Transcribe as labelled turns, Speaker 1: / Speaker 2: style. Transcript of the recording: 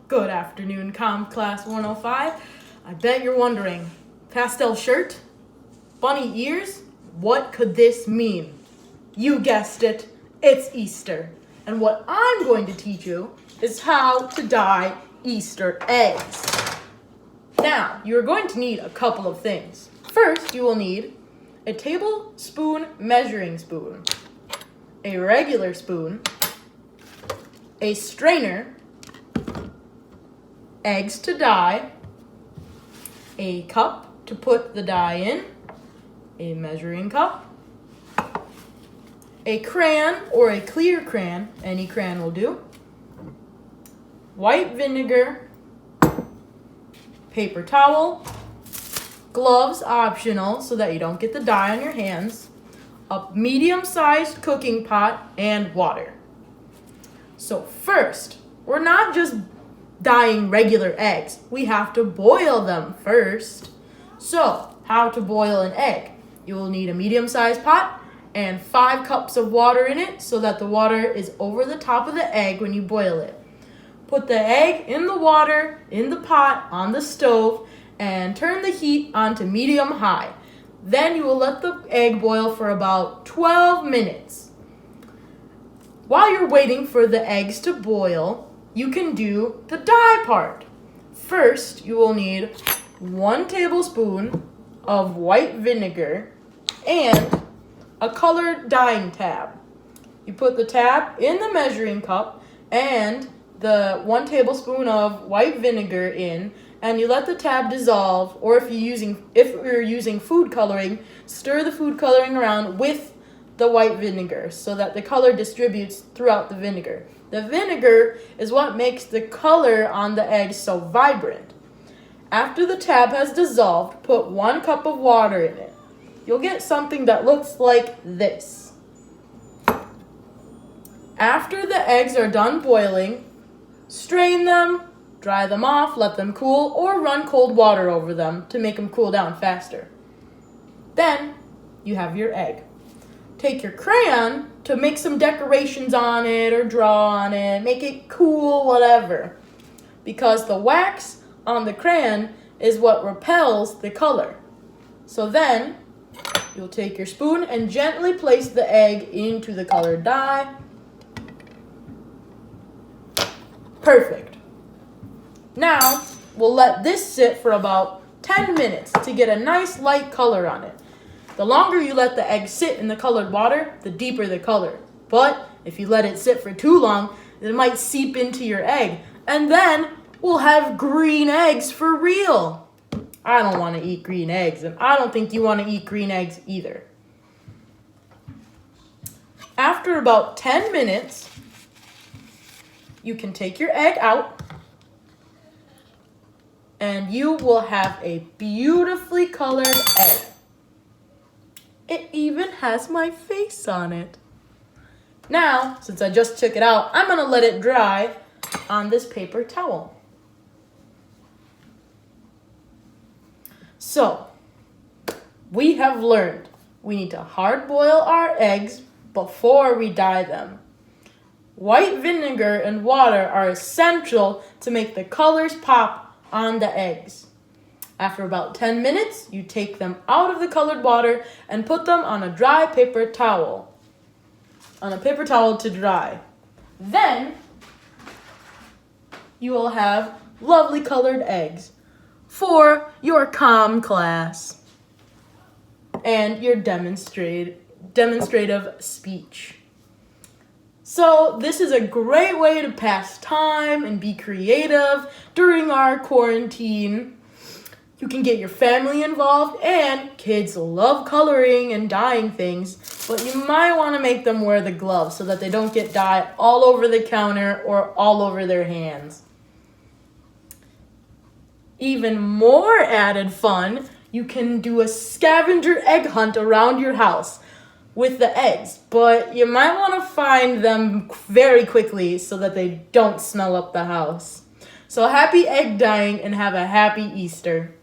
Speaker 1: Good afternoon, COMM Class 105. I bet you're wondering, pastel shirt? Bunny ears? What could this mean? You guessed it, it's Easter. And what I'm going to teach you is how to dye Easter eggs. Now, you're going to need a couple of things. First, you will need a tablespoon measuring spoon, a regular spoon, a strainer, eggs to dye, a cup to put the dye in, a measuring cup, a crayon or a clear crayon, any crayon will do, white vinegar, paper towel, gloves optional so that you don't get the dye on your hands, a medium-sized cooking pot, and water. So first, we're not just dyeing regular eggs. We have to boil them first. So, how to boil an egg? You will need a medium-sized pot and 5 cups of water in it so that the water is over the top of the egg when you boil it. Put the egg in the water, in the pot, on the stove, and turn the heat on to medium-high. Then you will let the egg boil for about 12 minutes. While you're waiting for the eggs to boil, you can do the dye part. First, you will need 1 tablespoon of white vinegar and a colored dyeing tab. You put the tab in the measuring cup and the 1 tablespoon of white vinegar in, and you let the tab dissolve, or if you're using food coloring, stir the food coloring around with the white vinegar so that the color distributes throughout the vinegar. The vinegar is what makes the color on the egg so vibrant. After the tab has dissolved, put 1 cup of water in it. You'll get something that looks like this. After the eggs are done boiling, strain them, dry them off, let them cool, or run cold water over them to make them cool down faster. Then, you have your egg. Take your crayon to make some decorations on it or draw on it, make it cool, whatever. Because the wax on the crayon is what repels the color. So then, you'll take your spoon and gently place the egg into the colored dye. Perfect. Now, we'll let this sit for about 10 minutes to get a nice light color on it. The longer you let the egg sit in the colored water, the deeper the color. But if you let it sit for too long, it might seep into your egg. And then we'll have green eggs for real. I don't want to eat green eggs, and I don't think you want to eat green eggs either. After about 10 minutes, you can take your egg out, and you will have a beautifully colored egg. It even has my face on it. Now, since I just took it out, I'm going to let it dry on this paper towel. So, we have learned we need to hard boil our eggs before we dye them. White vinegar and water are essential to make the colors pop on the eggs. After about 10 minutes, you take them out of the colored water and put them on a dry paper towel. On a paper towel to dry. Then, you will have lovely colored eggs for your COMM class and your demonstrative speech. So this is a great way to pass time and be creative during our quarantine. You can get your family involved, and kids love coloring and dyeing things, but you might want to make them wear the gloves so that they don't get dye all over the counter or all over their hands. Even more added fun, you can do a scavenger egg hunt around your house with the eggs, but you might want to find them very quickly so that they don't smell up the house. So happy egg dyeing and have a happy Easter.